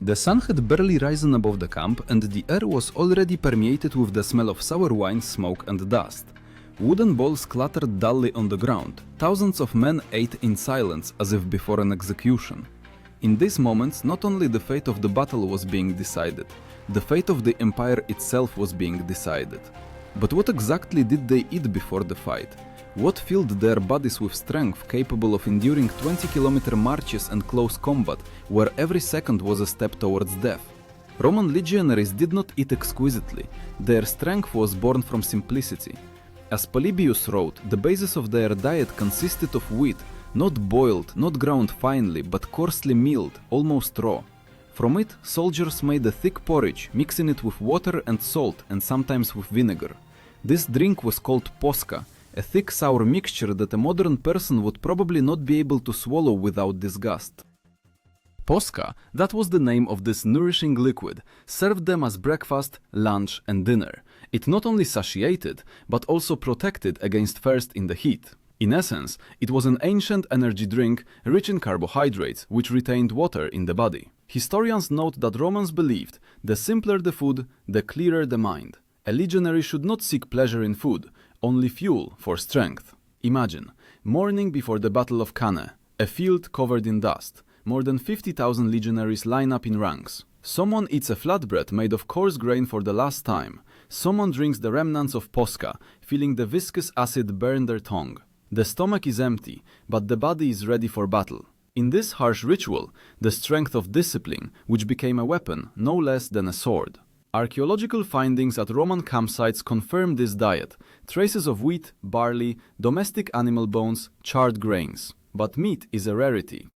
The sun had barely risen above the camp, and the air was already permeated with the smell of sour wine, smoke, and dust. Wooden balls clattered dully on the ground. Thousands of men ate in silence, as if before an execution. In these moments, not only the fate of the battle was being decided, the fate of the empire itself was being decided. But what exactly did they eat before the fight? What filled their bodies with strength capable of enduring 20-kilometer marches and close combat, where every second was a step towards death? Roman legionaries did not eat exquisitely. Their strength was born from simplicity. As Polybius wrote, the basis of their diet consisted of wheat, not boiled, not ground finely, but coarsely milled, almost raw. From it, soldiers made a thick porridge, mixing it with water and salt, and sometimes with vinegar. This drink was called posca, a thick sour mixture that a modern person would probably not be able to swallow without disgust. Posca, that was the name of this nourishing liquid, served them as breakfast, lunch, and dinner. It not only satiated, but also protected against thirst in the heat. In essence, it was an ancient energy drink rich in carbohydrates, which retained water in the body. Historians note that Romans believed the simpler the food, the clearer the mind. A legionary should not seek pleasure in food, only fuel for strength. Imagine, morning before the Battle of Cannae, a field covered in dust. More than 50,000 legionaries line up in ranks. Someone eats a flatbread made of coarse grain for the last time. Someone drinks the remnants of posca, feeling the viscous acid burn their tongue. The stomach is empty, but the body is ready for battle. In this harsh ritual, the strength of discipline, which became a weapon no less than a sword. Archaeological findings at Roman campsites confirm this diet. Traces of wheat, barley, domestic animal bones, charred grains. But meat is a rarity.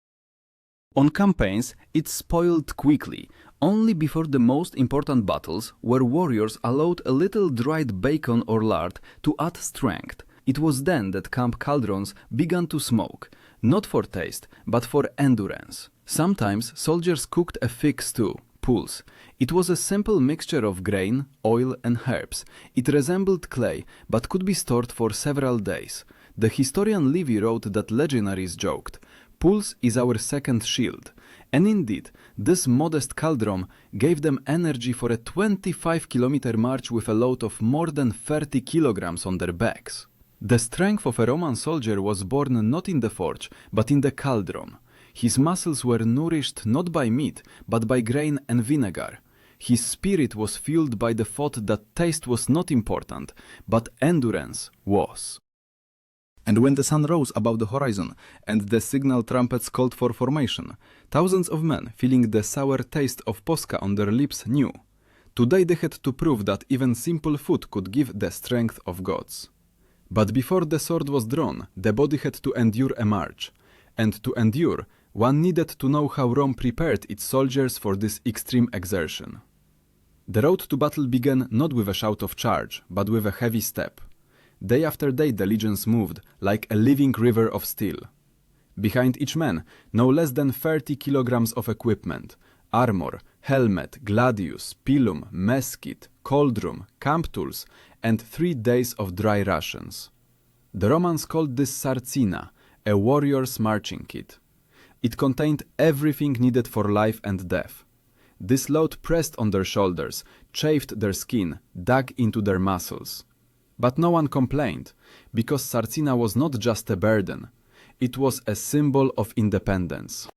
On campaigns, it spoiled quickly. Only before the most important battles were warriors allowed a little dried bacon or lard to add strength. It was then that camp cauldrons began to smoke, not for taste, but for endurance. Sometimes soldiers cooked a thick stew, pulse. It was a simple mixture of grain, oil, and herbs. It resembled clay, but could be stored for several days. The historian Livy wrote that legionaries joked, "Pulse is our second shield." And indeed, this modest cauldron gave them energy for a 25-kilometer march with a load of more than 30 kilograms on their backs. The strength of a Roman soldier was born not in the forge, but in the cauldron. His muscles were nourished not by meat, but by grain and vinegar. His spirit was fueled by the thought that taste was not important, but endurance was. And when the sun rose above the horizon, and the signal trumpets called for formation, thousands of men, feeling the sour taste of posca on their lips, knew. Today they had to prove that even simple food could give the strength of gods. But before the sword was drawn, the body had to endure a march. And to endure, one needed to know how Rome prepared its soldiers for this extreme exertion. The road to battle began not with a shout of charge, but with a heavy step. Day after day the legions moved, like a living river of steel. Behind each man, no less than 30 kilograms of equipment, armor, helmet, gladius, pilum, meskit, cauldron, camp tools, and 3 days of dry rations. The Romans called this sarcina, a warrior's marching kit. It contained everything needed for life and death. This load pressed on their shoulders, chafed their skin, dug into their muscles. But no one complained, because sarcina was not just a burden. It was a symbol of independence.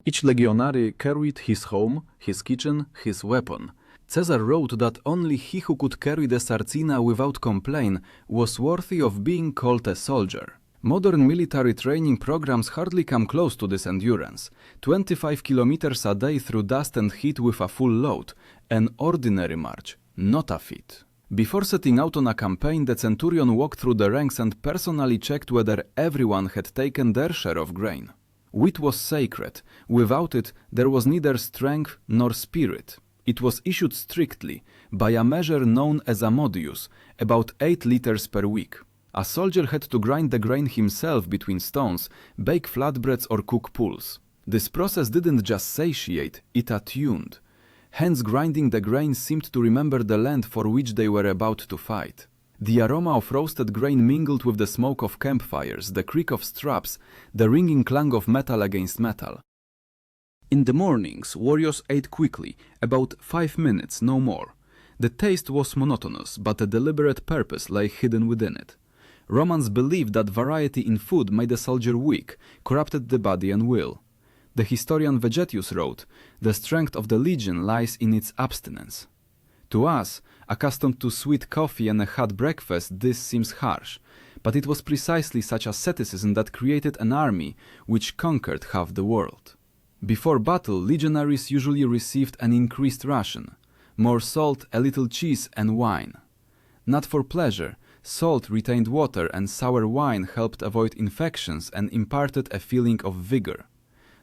Each legionary carried his home, his kitchen, his weapon. Caesar wrote that only he who could carry the sarcina without complaint was worthy of being called a soldier. Modern military training programs hardly come close to this endurance. 25 kilometers a day through dust and heat with a full load. An ordinary march, not a feat. Before setting out on a campaign, the centurion walked through the ranks and personally checked whether everyone had taken their share of grain. Wheat was sacred. Without it, there was neither strength nor spirit. It was issued strictly, by a measure known as a modius, about 8 liters per week. A soldier had to grind the grain himself between stones, bake flatbreads or cook pulse. This process didn't just satiate, it attuned. Hence grinding the grain seemed to remember the land for which they were about to fight. The aroma of roasted grain mingled with the smoke of campfires, the creak of straps, the ringing clang of metal against metal. In the mornings, warriors ate quickly, about 5 minutes, no more. The taste was monotonous, but a deliberate purpose lay hidden within it. Romans believed that variety in food made a soldier weak, corrupted the body and will. The historian Vegetius wrote, "The strength of the legion lies in its abstinence." To us, accustomed to sweet coffee and a hot breakfast, this seems harsh, but it was precisely such asceticism that created an army which conquered half the world. Before battle, legionaries usually received an increased ration, more salt, a little cheese and wine. Not for pleasure, salt retained water and sour wine helped avoid infections and imparted a feeling of vigor.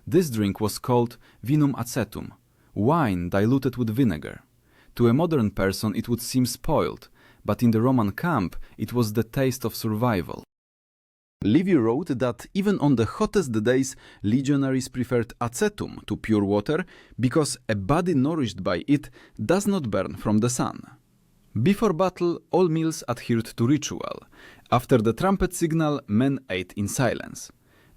This drink was called vinum acetum, wine diluted with vinegar. To a modern person it would seem spoiled, but in the Roman camp it was the taste of survival. Livy wrote that even on the hottest days, legionaries preferred acetum to pure water because a body nourished by it does not burn from the sun. Before battle, all meals adhered to ritual. After the trumpet signal, men ate in silence.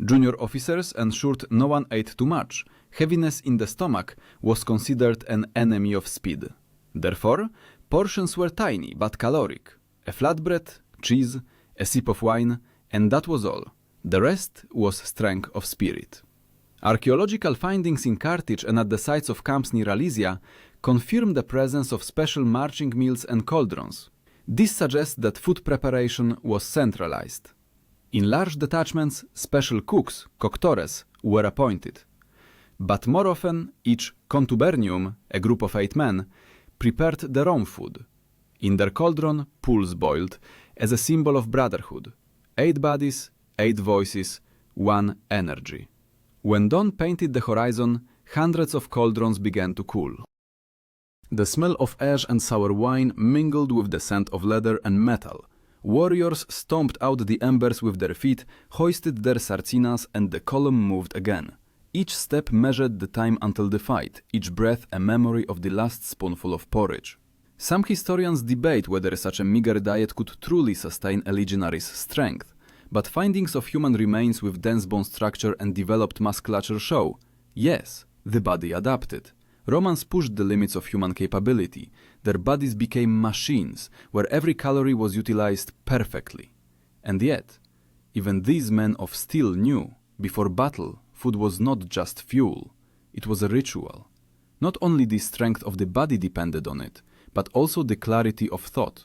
Junior officers ensured no one ate too much. Heaviness in the stomach was considered an enemy of speed. Therefore, portions were tiny but caloric. A flatbread, cheese, a sip of wine, and that was all. The rest was strength of spirit. Archaeological findings in Carthage and at the sites of camps near Alesia confirm the presence of special marching meals and cauldrons. This suggests that food preparation was centralized. In large detachments, special cooks, coctores, were appointed. But more often, each contubernium, a group of 8 men, prepared their own food. In their cauldron, pools boiled, as a symbol of brotherhood. 8 bodies, 8 voices, 1 energy. When dawn painted the horizon, hundreds of cauldrons began to cool. The smell of ash and sour wine mingled with the scent of leather and metal. Warriors stomped out the embers with their feet, hoisted their sarcinas, and the column moved again. Each step measured the time until the fight, each breath a memory of the last spoonful of porridge. Some historians debate whether such a meager diet could truly sustain a legionary's strength, but findings of human remains with dense bone structure and developed musculature show, yes, the body adapted. Romans pushed the limits of human capability. Their bodies became machines, where every calorie was utilized perfectly. And yet, even these men of steel knew, before battle, food was not just fuel, it was a ritual. Not only the strength of the body depended on it, but also the clarity of thought.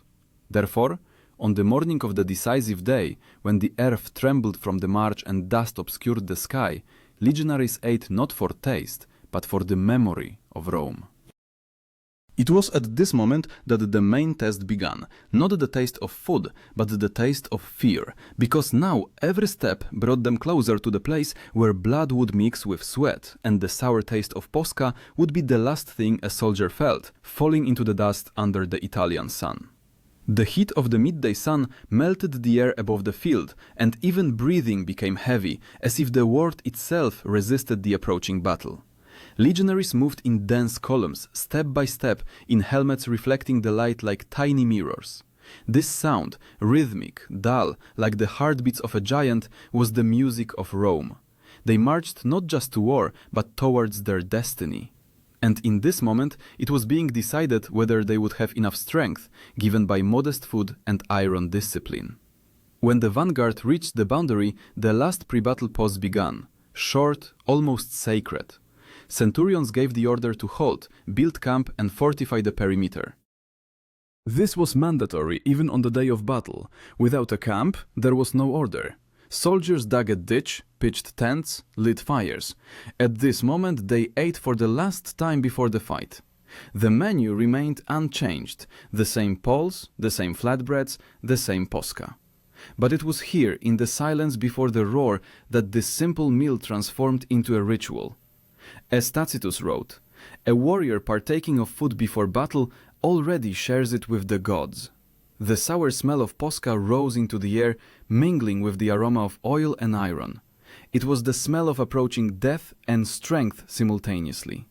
Therefore, on the morning of the decisive day, when the earth trembled from the march and dust obscured the sky, legionaries ate not for taste, but for the memory of Rome. It was at this moment that the main test began, not the taste of food, but the taste of fear, because now every step brought them closer to the place where blood would mix with sweat, and the sour taste of Posca would be the last thing a soldier felt, falling into the dust under the Italian sun. The heat of the midday sun melted the air above the field, and even breathing became heavy, as if the world itself resisted the approaching battle. Legionaries moved in dense columns, step by step, in helmets reflecting the light like tiny mirrors. This sound, rhythmic, dull, like the heartbeats of a giant, was the music of Rome. They marched not just to war, but towards their destiny. And in this moment, it was being decided whether they would have enough strength, given by modest food and iron discipline. When the vanguard reached the boundary, the last pre-battle pause began, short, almost sacred. Centurions gave the order to halt, build camp, and fortify the perimeter. This was mandatory even on the day of battle. Without a camp, there was no order. Soldiers dug a ditch, pitched tents, lit fires. At this moment, they ate for the last time before the fight. The menu remained unchanged, the same poles, the same flatbreads, the same posca. But it was here, in the silence before the roar, that this simple meal transformed into a ritual. As Tacitus wrote, a warrior partaking of food before battle already shares it with the gods. The sour smell of posca rose into the air, mingling with the aroma of oil and iron. It was the smell of approaching death and strength simultaneously.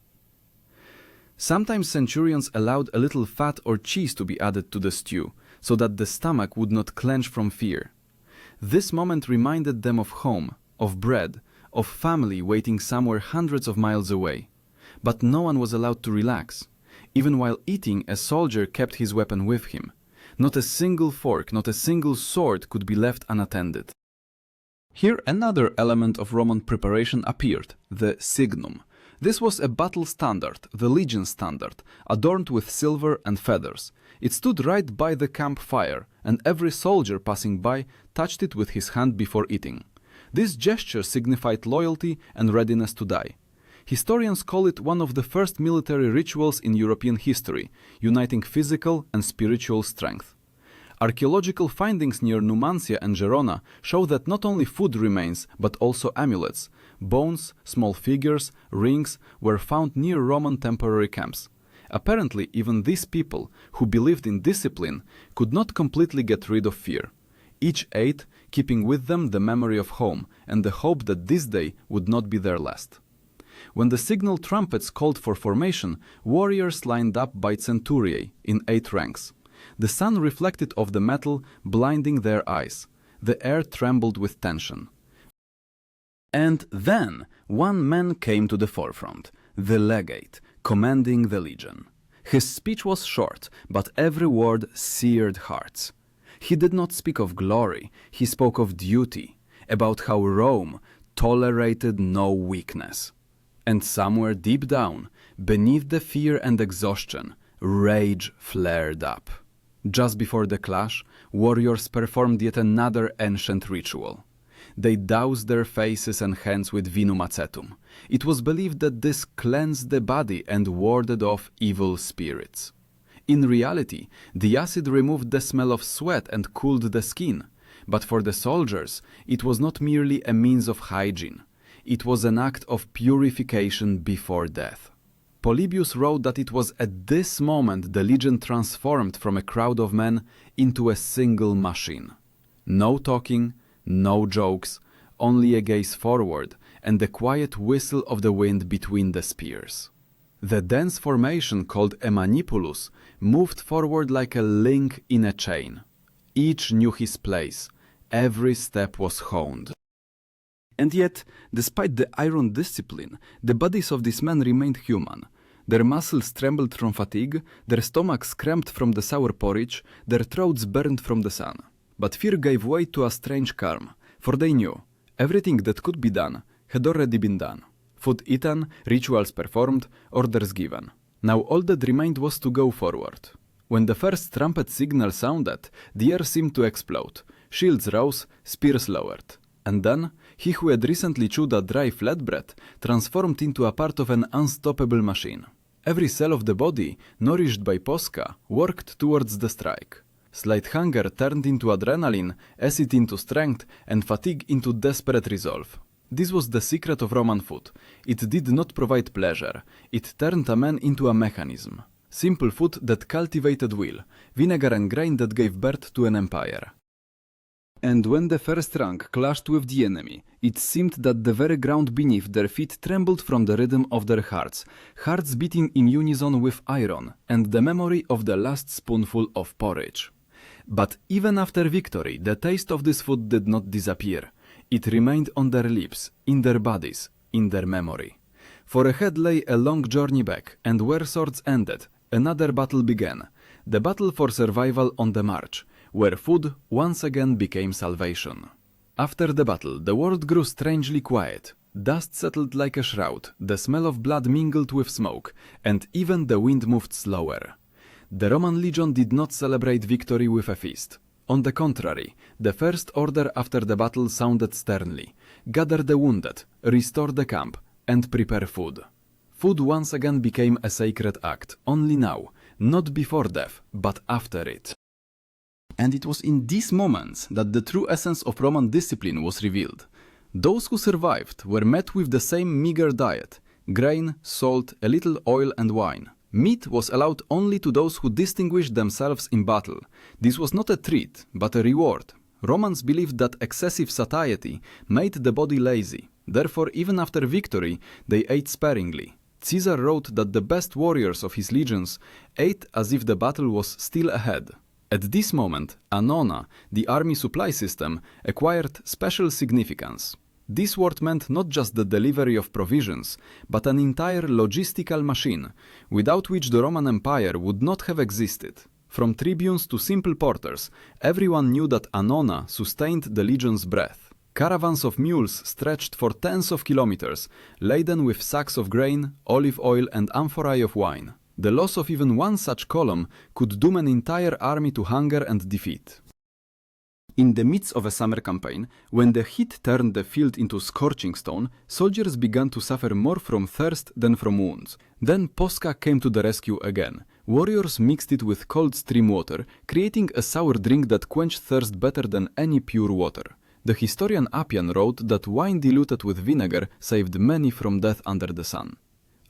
Sometimes centurions allowed a little fat or cheese to be added to the stew, so that the stomach would not clench from fear. This moment reminded them of home, of bread, of family waiting somewhere hundreds of miles away. But no one was allowed to relax. Even while eating, a soldier kept his weapon with him. Not a single fork, not a single sword could be left unattended. Here another element of Roman preparation appeared, the signum. This was a battle standard, the legion standard, adorned with silver and feathers. It stood right by the campfire, and every soldier passing by touched it with his hand before eating. This gesture signified loyalty and readiness to die. Historians call it one of the first military rituals in European history, uniting physical and spiritual strength. Archaeological findings near Numancia and Gerona show that not only food remains, but also amulets, bones, small figures, rings were found near Roman temporary camps. Apparently, even these people, who believed in discipline, could not completely get rid of fear. Each ate, keeping with them the memory of home and the hope that this day would not be their last. When the signal trumpets called for formation, warriors lined up by centuriae in 8 ranks. The sun reflected off the metal, blinding their eyes. The air trembled with tension. And then one man came to the forefront, the legate, commanding the legion. His speech was short, but every word seared hearts. He did not speak of glory, he spoke of duty, about how Rome tolerated no weakness. And somewhere deep down, beneath the fear and exhaustion, rage flared up. Just before the clash, warriors performed yet another ancient ritual. They doused their faces and hands with vinum acetum. It was believed that this cleansed the body and warded off evil spirits. In reality, the acid removed the smell of sweat and cooled the skin. But for the soldiers, it was not merely a means of hygiene. It was an act of purification before death. Polybius wrote that it was at this moment the legion transformed from a crowd of men into a single machine. No talking, no jokes, only a gaze forward and the quiet whistle of the wind between the spears. The dense formation called a manipulus moved forward like a link in a chain. Each knew his place. Every step was honed. And yet, despite the iron discipline, the bodies of these men remained human. Their muscles trembled from fatigue, their stomachs cramped from the sour porridge, their throats burned from the sun. But fear gave way to a strange calm, for they knew everything that could be done had already been done. Food eaten, rituals performed, orders given. Now all that remained was to go forward. When the first trumpet signal sounded, the air seemed to explode. Shields rose, spears lowered. And then, he who had recently chewed a dry flatbread transformed into a part of an unstoppable machine. Every cell of the body, nourished by Posca, worked towards the strike. Slight hunger turned into adrenaline, acid into strength, and fatigue into desperate resolve. This was the secret of Roman food. It did not provide pleasure. It turned a man into a mechanism. Simple food that cultivated will, vinegar and grain that gave birth to an empire. And when the first rank clashed with the enemy, it seemed that the very ground beneath their feet trembled from the rhythm of their hearts, hearts beating in unison with iron, and the memory of the last spoonful of porridge. But even after victory, the taste of this food did not disappear. It remained on their lips, in their bodies, in their memory. For ahead lay a long journey back, and where swords ended, another battle began, the battle for survival on the march, where food once again became salvation. After the battle, the world grew strangely quiet. Dust settled like a shroud, the smell of blood mingled with smoke, and even the wind moved slower. The Roman legion did not celebrate victory with a feast. On the contrary, the first order after the battle sounded sternly: gather the wounded, restore the camp, and prepare food. Food once again became a sacred act, only now, not before death, but after it. And it was in these moments that the true essence of Roman discipline was revealed. Those who survived were met with the same meager diet: grain, salt, a little oil and wine. Meat was allowed only to those who distinguished themselves in battle. This was not a treat, but a reward. Romans believed that excessive satiety made the body lazy. Therefore, even after victory, they ate sparingly. Caesar wrote that the best warriors of his legions ate as if the battle was still ahead. At this moment, Annona, the army supply system, acquired special significance. This word meant not just the delivery of provisions, but an entire logistical machine, without which the Roman Empire would not have existed. From tribunes to simple porters, everyone knew that Annona sustained the legion's breath. Caravans of mules stretched for tens of kilometers, laden with sacks of grain, olive oil, and amphorae of wine. The loss of even one such column could doom an entire army to hunger and defeat. In the midst of a summer campaign, when the heat turned the field into scorching stone, soldiers began to suffer more from thirst than from wounds. Then Posca came to the rescue again. Warriors mixed it with cold stream water, creating a sour drink that quenched thirst better than any pure water. The historian Appian wrote that wine diluted with vinegar saved many from death under the sun.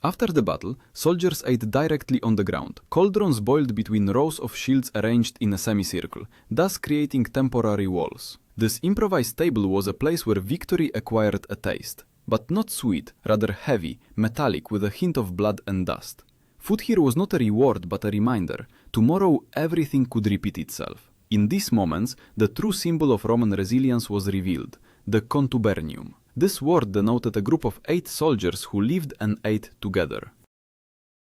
After the battle, soldiers ate directly on the ground. Cauldrons boiled between rows of shields arranged in a semicircle, thus creating temporary walls. This improvised table was a place where victory acquired a taste, but not sweet, rather heavy, metallic with a hint of blood and dust. Food here was not a reward but a reminder. Tomorrow everything could repeat itself. In these moments, the true symbol of Roman resilience was revealed, the contubernium. This word denoted a group of 8 soldiers who lived and ate together.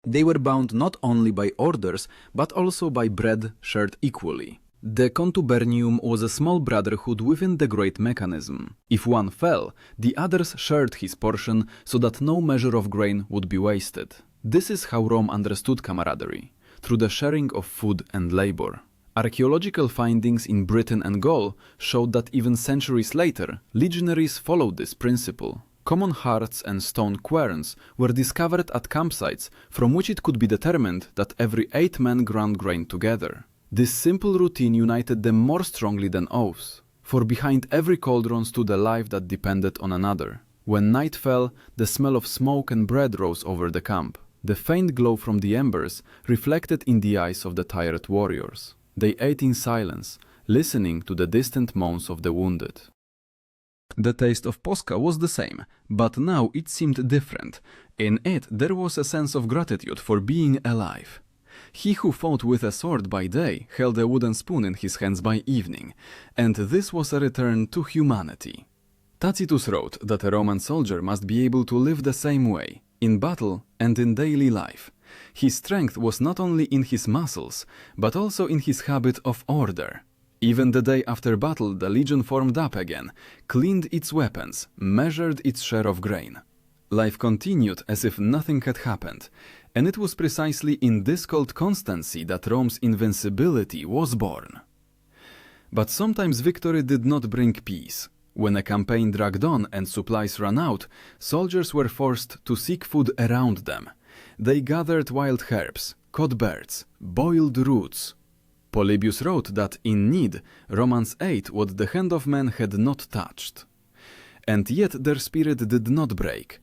They were bound not only by orders, but also by bread shared equally. The contubernium was a small brotherhood within the great mechanism. If one fell, the others shared his portion so that no measure of grain would be wasted. This is how Rome understood camaraderie, through the sharing of food and labor. Archaeological findings in Britain and Gaul showed that even centuries later, legionaries followed this principle. Common hearths and stone querns were discovered at campsites from which it could be determined that every 8 men ground grain together. This simple routine united them more strongly than oaths, for behind every cauldron stood a life that depended on another. When night fell, the smell of smoke and bread rose over the camp. The faint glow from the embers reflected in the eyes of the tired warriors. They ate in silence, listening to the distant moans of the wounded. The taste of Posca was the same, but now it seemed different. In it there was a sense of gratitude for being alive. He who fought with a sword by day held a wooden spoon in his hands by evening, and this was a return to humanity. Tacitus wrote that a Roman soldier must be able to live the same way, in battle and in daily life. His strength was not only in his muscles, but also in his habit of order. Even the day after battle, the legion formed up again, cleaned its weapons, measured its share of grain. Life continued as if nothing had happened, and it was precisely in this cold constancy that Rome's invincibility was born. But sometimes victory did not bring peace. When a campaign dragged on and supplies ran out, soldiers were forced to seek food around them. They gathered wild herbs, caught birds, boiled roots. Polybius wrote that in need, Romans ate what the hand of man had not touched. And yet their spirit did not break.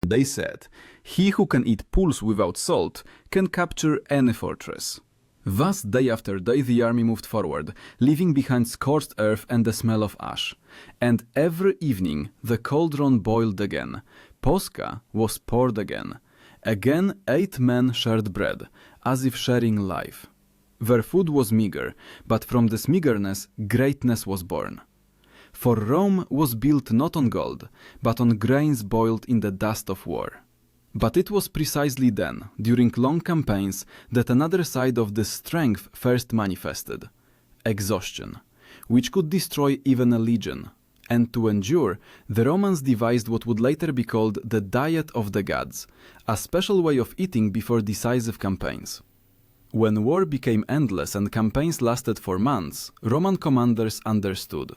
They said, "He who can eat pulse without salt can capture any fortress." Thus, day after day, the army moved forward, leaving behind scorched earth and the smell of ash. And every evening, the cauldron boiled again. Posca was poured again. Again, 8 men shared bread, as if sharing life. Their food was meager, but from this meagerness, greatness was born. For Rome was built not on gold, but on grains boiled in the dust of war. But it was precisely then, during long campaigns, that another side of this strength first manifested: exhaustion, which could destroy even a legion. And to endure, the Romans devised what would later be called the Diet of the Gods, a special way of eating before decisive campaigns. When war became endless and campaigns lasted for months, Roman commanders understood.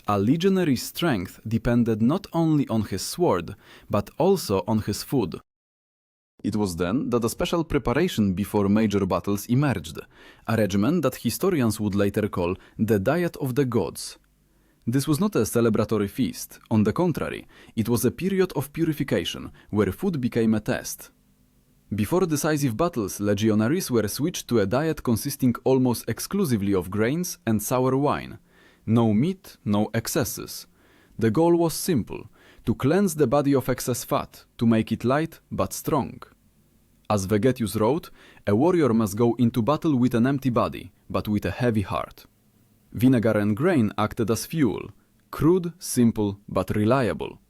A legionary's strength depended not only on his sword, but also on his food. It was then that a special preparation before major battles emerged, a regimen that historians would later call the Diet of the Gods. This was not a celebratory feast. On the contrary, it was a period of purification, where food became a test. Before decisive battles, legionaries were switched to a diet consisting almost exclusively of grains and sour wine. No meat, no excesses. The goal was simple: to cleanse the body of excess fat, to make it light but strong. As Vegetius wrote, a warrior must go into battle with an empty body, but with a heavy heart. Vinegar and grain acted as fuel. Crude, simple, but reliable.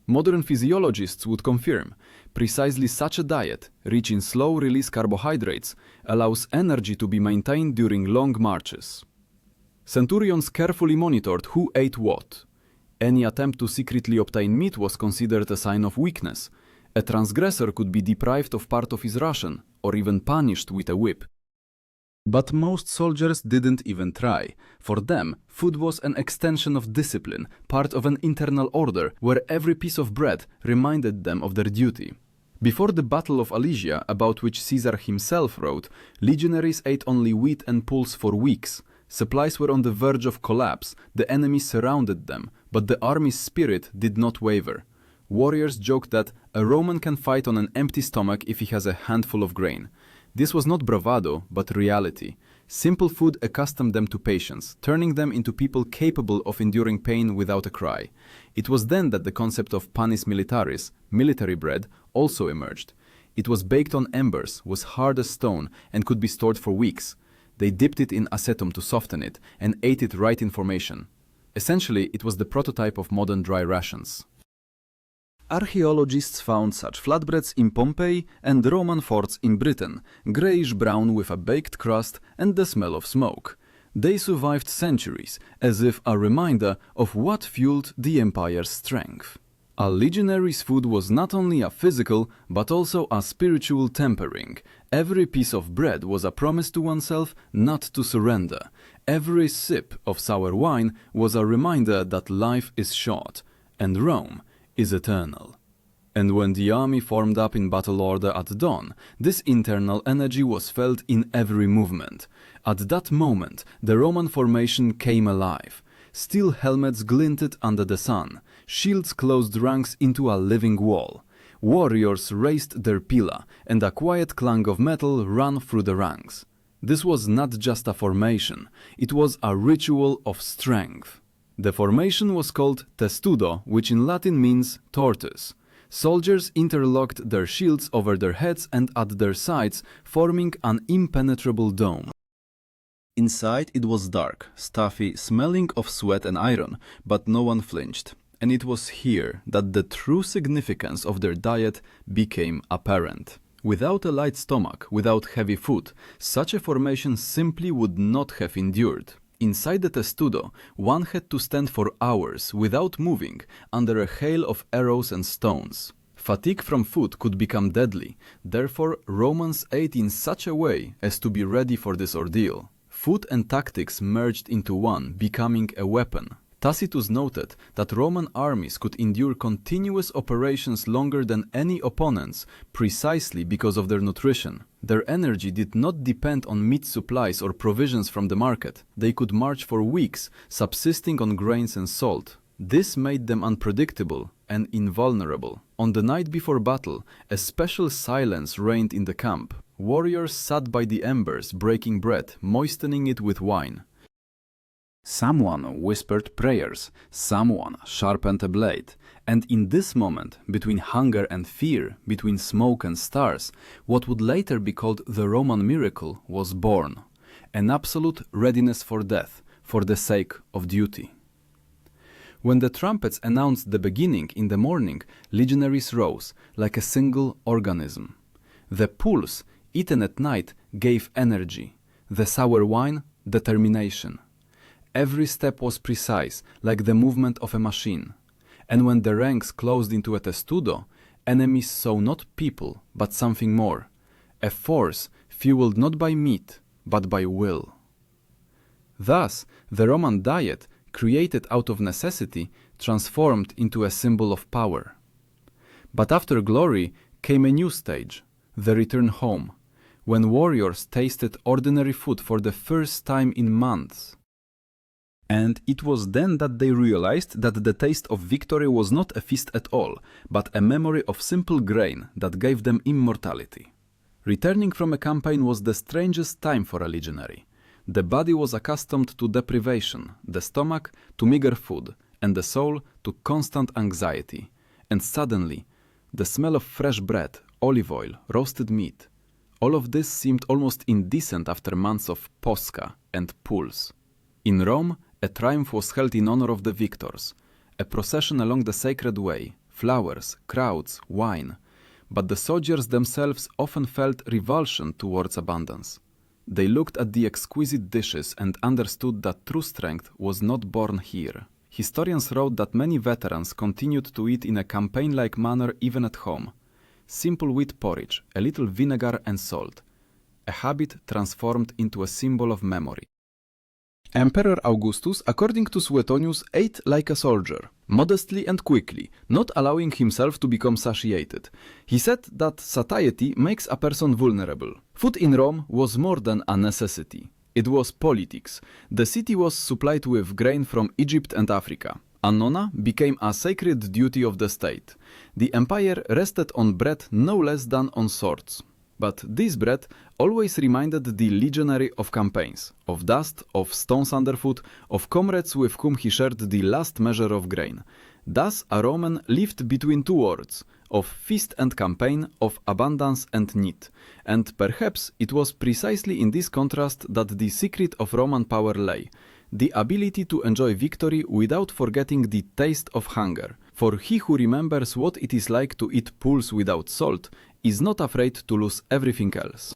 Modern physiologists would confirm precisely such a diet, rich in slow-release carbohydrates, allows energy to be maintained during long marches. Centurions carefully monitored who ate what. Any attempt to secretly obtain meat was considered a sign of weakness. A transgressor could be deprived of part of his ration, or even punished with a whip. But most soldiers didn't even try. For them, food was an extension of discipline, part of an internal order where every piece of bread reminded them of their duty. Before the Battle of Alesia, about which Caesar himself wrote, legionaries ate only wheat and pulse for weeks. Supplies were on the verge of collapse, the enemy surrounded them, but the army's spirit did not waver. Warriors joked that a Roman can fight on an empty stomach if he has a handful of grain. This was not bravado, but reality. Simple food accustomed them to patience, turning them into people capable of enduring pain without a cry. It was then that the concept of panis militaris, military bread, also emerged. It was baked on embers, was hard as stone, and could be stored for weeks. They dipped it in acetum to soften it, and ate it right in formation. Essentially, it was the prototype of modern dry rations. Archaeologists found such flatbreads in Pompeii and Roman forts in Britain, greyish-brown with a baked crust and the smell of smoke. They survived centuries, as if a reminder of what fueled the empire's strength. A legionary's food was not only a physical, but also a spiritual tempering. Every piece of bread was a promise to oneself not to surrender. Every sip of sour wine was a reminder that life is short, and Rome is eternal. And when the army formed up in battle order at dawn, this internal energy was felt in every movement. At that moment, the Roman formation came alive. Steel helmets glinted under the sun. Shields closed ranks into a living wall. Warriors raised their pilla, and a quiet clang of metal ran through the ranks. This was not just a formation, it was a ritual of strength. The formation was called testudo, which in Latin means tortoise. Soldiers interlocked their shields over their heads and at their sides, forming an impenetrable dome. Inside it was dark, stuffy, smelling of sweat and iron, but no one flinched. And it was here that the true significance of their diet became apparent. Without a light stomach, without heavy food, such a formation simply would not have endured. Inside the testudo, one had to stand for hours without moving under a hail of arrows and stones. Fatigue from food could become deadly, therefore Romans ate in such a way as to be ready for this ordeal. Food and tactics merged into one, becoming a weapon. Tacitus noted that Roman armies could endure continuous operations longer than any opponents precisely because of their nutrition. Their energy did not depend on meat supplies or provisions from the market. They could march for weeks, subsisting on grains and salt. This made them unpredictable and invulnerable. On the night before battle, a special silence reigned in the camp. Warriors sat by the embers, breaking bread, moistening it with wine. Someone whispered prayers, someone sharpened a blade, and in this moment, between hunger and fear, between smoke and stars, what would later be called the Roman miracle was born. An absolute readiness for death, for the sake of duty. When the trumpets announced the beginning in the morning, legionaries rose, like a single organism. The pulse, eaten at night, gave energy. The sour wine, determination. Every step was precise, like the movement of a machine. And when the ranks closed into a testudo, enemies saw not people, but something more. A force fueled not by meat, but by will. Thus, the Roman diet, created out of necessity, transformed into a symbol of power. But after glory came a new stage, the return home, when warriors tasted ordinary food for the first time in months. And it was then that they realized that the taste of victory was not a feast at all, but a memory of simple grain that gave them immortality. Returning from a campaign was the strangest time for a legionary. The body was accustomed to deprivation, the stomach to meager food, and the soul to constant anxiety. And suddenly, the smell of fresh bread, olive oil, roasted meat, all of this seemed almost indecent after months of posca and pulse. In Rome, A triumph was held in honor of the victors. A procession along the sacred way, flowers, crowds, wine. But the soldiers themselves often felt revulsion towards abundance. They looked at the exquisite dishes and understood that true strength was not born here. Historians wrote that many veterans continued to eat in a campaign-like manner even at home. Simple wheat porridge, a little vinegar and salt. A habit transformed into a symbol of memory. Emperor Augustus, according to Suetonius, ate like a soldier, modestly and quickly, not allowing himself to become satiated. He said that satiety makes a person vulnerable. Food in Rome was more than a necessity. It was politics. The city was supplied with grain from Egypt and Africa. Annona became a sacred duty of the state. The empire rested on bread no less than on swords. But this bread always reminded the legionary of campaigns, of dust, of stones underfoot, of comrades with whom he shared the last measure of grain. Thus a Roman lived between two worlds, of feast and campaign, of abundance and need. And perhaps it was precisely in this contrast that the secret of Roman power lay, the ability to enjoy victory without forgetting the taste of hunger. For he who remembers what it is like to eat pulse without salt is not afraid to lose everything else.